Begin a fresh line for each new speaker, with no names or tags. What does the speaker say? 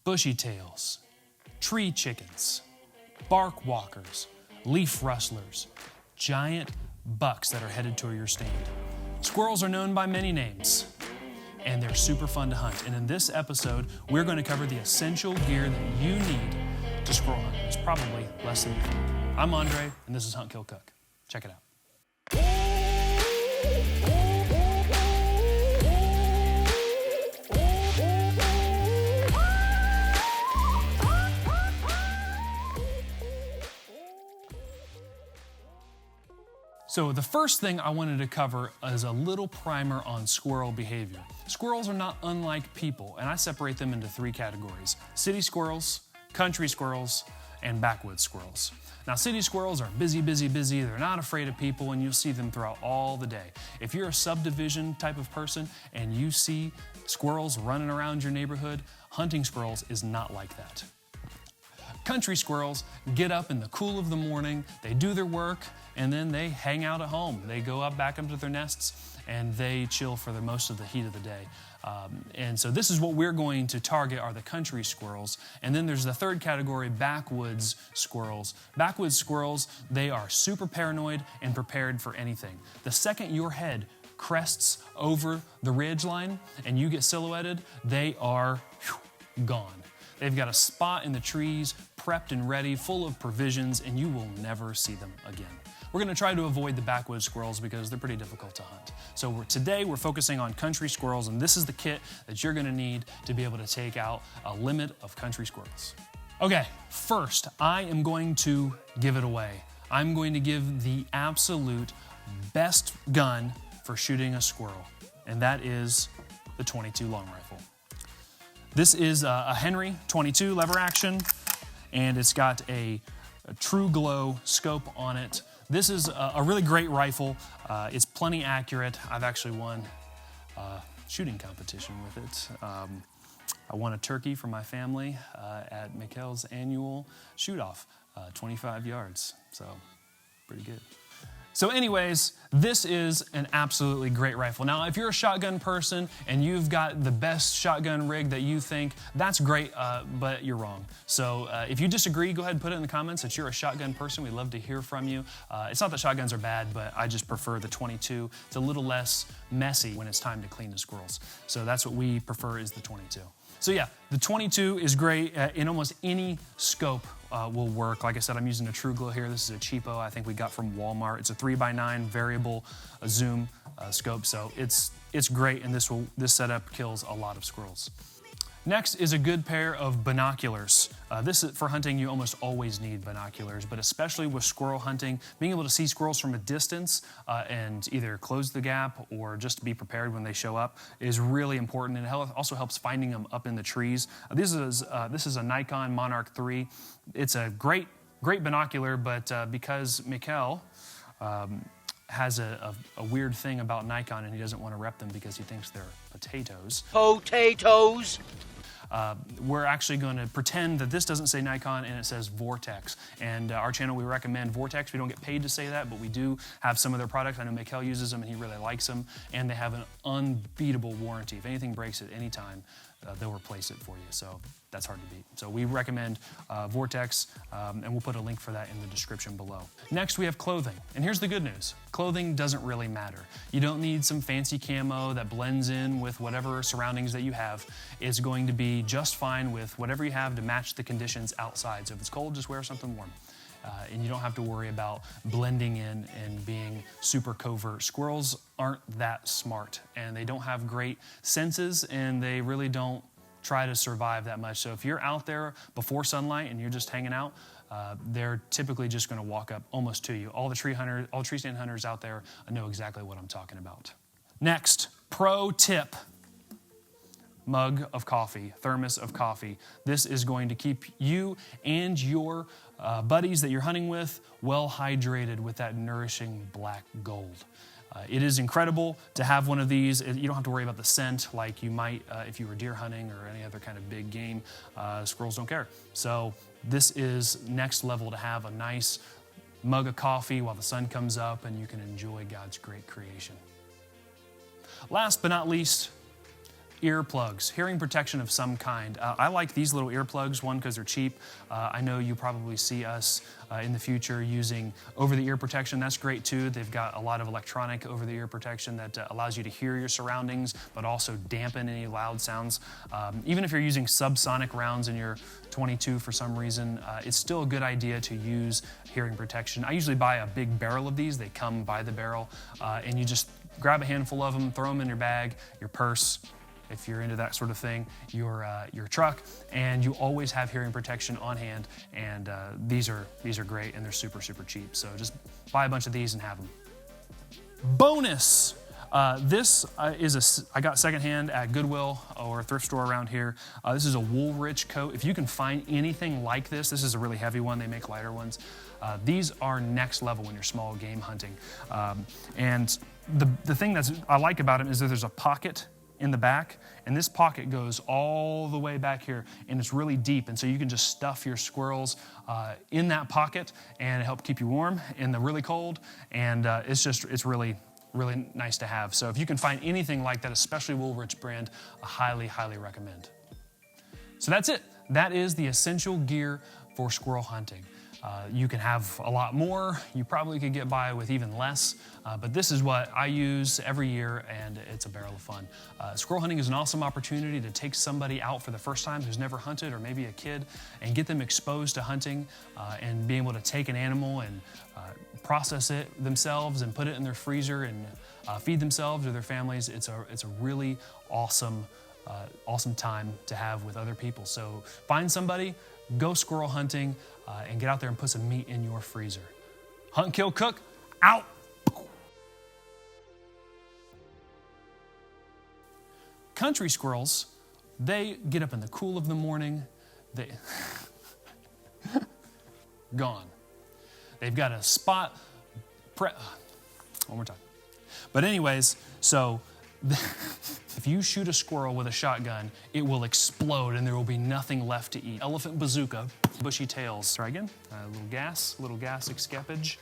bushy tails, tree chickens, bark walkers, leaf rustlers, giant bucks that are headed toward your stand. Squirrels are known by many names, and they're super fun to hunt. And in this episode, we're going to cover the essential gear that you need to squirrel hunt. It's probably less than you think. I'm Andre, and this is Hunt, Kill, Cook. Check it out. So the first thing I wanted to cover is a little primer on squirrel behavior. Squirrels are not unlike people, and I separate them into three categories: city squirrels, country squirrels, and backwoods squirrels. Now, city squirrels are busy. They're not afraid of people, and you'll see them throughout all the day. If you're a subdivision type of person and you see squirrels running around your neighborhood, hunting squirrels is not like that. Country squirrels get up in the cool of the morning, they do their work, and then they hang out at home. They go up back into their nests and they chill for the most of the heat of the day. And so this is what we're going to target, are the country squirrels. And then there's the third category, backwoods squirrels. Backwoods squirrels, they are super paranoid and prepared for anything. The second your head crests over the ridge line and you get silhouetted, they are gone. They've got a spot in the trees, prepped and ready, full of provisions, and you will never see them again. We're going to try to avoid the backwoods squirrels because they're pretty difficult to hunt. So today we're focusing on country squirrels, and this is the kit that you're going to need to be able to take out a limit of country squirrels. Okay, first, I am going to give it away. I'm going to give the absolute best gun for shooting a squirrel, and that is the .22 long rifle. This is a Henry .22 lever action, and it's got a true glow scope on it. This is a really great rifle. It's plenty accurate. I've actually won a shooting competition with it. I won a turkey for my family at Mikkel's annual shoot-off, 25 yards, so pretty good. So anyways, this is an absolutely great rifle. Now, if you're a shotgun person and you've got the best shotgun rig that you think, that's great, but you're wrong. So if you disagree, go ahead and put it in the comments that you're a shotgun person. We'd love to hear from you. It's not that shotguns are bad, but I just prefer the .22. It's a little less messy when it's time to clean the squirrels. So that's what we prefer, is the .22. So yeah, the .22 is great in almost any scope. Will work. Like I said, I'm using a True Glow here. This is a cheapo I think we got from Walmart. It's a 3x9 variable zoom scope, so it's great, and this setup kills a lot of squirrels. Next is a good pair of binoculars. This is for hunting. You almost always need binoculars, but especially with squirrel hunting, being able to see squirrels from a distance and either close the gap or just be prepared when they show up is really important, and it also helps finding them up in the trees. This is a Nikon Monarch 3. It's a great binocular, but because Mikkel has a weird thing about Nikon, and he doesn't want to rep them because he thinks they're potatoes. Potatoes! We're actually going to pretend that this doesn't say Nikon and it says Vortex. And our channel, we recommend Vortex. We don't get paid to say that, but we do have some of their products. I know Mikkel uses them and he really likes them. And they have an unbeatable warranty. If anything breaks at any time, they'll replace it for you. So that's hard to beat. So we recommend Vortex, and we'll put a link for that in the description below. Next, we have clothing. And here's the good news. Clothing doesn't really matter. You don't need some fancy camo that blends in with whatever surroundings that you have. It's going to be just fine with whatever you have to match the conditions outside. So if it's cold, just wear something warm. And you don't have to worry about blending in and being super covert. Squirrels aren't that smart, and they don't have great senses, and they really don't try to survive that much. So if you're out there before sunlight and you're just hanging out, they're typically just going to walk up almost to you. All the tree stand hunters out there know exactly what I'm talking about. Next, pro tip. Mug of coffee, thermos of coffee. This is going to keep you and your buddies that you're hunting with well hydrated with that nourishing black gold. It is incredible to have one of these. You don't have to worry about the scent like you might if you were deer hunting or any other kind of big game. Squirrels don't care. So this is next level to have a nice mug of coffee while the sun comes up and you can enjoy God's great creation. Last but not least, Earplugs, hearing protection of some kind. I like these little earplugs, one, because they're cheap. I know you probably see us in the future using over-the-ear protection. That's great too. They've got a lot of electronic over-the-ear protection that allows you to hear your surroundings, but also dampen any loud sounds. Even if you're using subsonic rounds in your 22 for some reason, it's still a good idea to use hearing protection. I usually buy a big barrel of these. They come by the barrel, and you just grab a handful of them, throw them in your bag, your purse, if you're into that sort of thing, your truck, and you always have hearing protection on hand. And these are great, and they're super, super cheap. So just buy a bunch of these and have them. Bonus! This I got secondhand at Goodwill or a thrift store around here. This is a wool-rich coat. If you can find anything like this is a really heavy one. They make lighter ones. These are next level when you're small game hunting. And the thing I like about them is that there's a pocket in the back, and this pocket goes all the way back here, and it's really deep, and so you can just stuff your squirrels in that pocket and help keep you warm in the really cold, and it's really nice to have. So if you can find anything like that, especially Woolrich brand, I highly recommend. So that's it. That is the essential gear for squirrel hunting. You can have a lot more. You probably could get by with even less, but this is what I use every year, and it's a barrel of fun. Squirrel hunting is an awesome opportunity to take somebody out for the first time who's never hunted, or maybe a kid, and get them exposed to hunting and being able to take an animal and process it themselves and put it in their freezer and feed themselves or their families. It's a really awesome time to have with other people. So find somebody, go squirrel hunting, and get out there and put some meat in your freezer. Hunt, kill, cook, out! Country squirrels, they get up in the cool of the morning, gone. They've got a spot, one more time. But anyways, so if you shoot a squirrel with a shotgun, it will explode and there will be nothing left to eat. Elephant bazooka, bushy tails. Try again. A little gas escapage.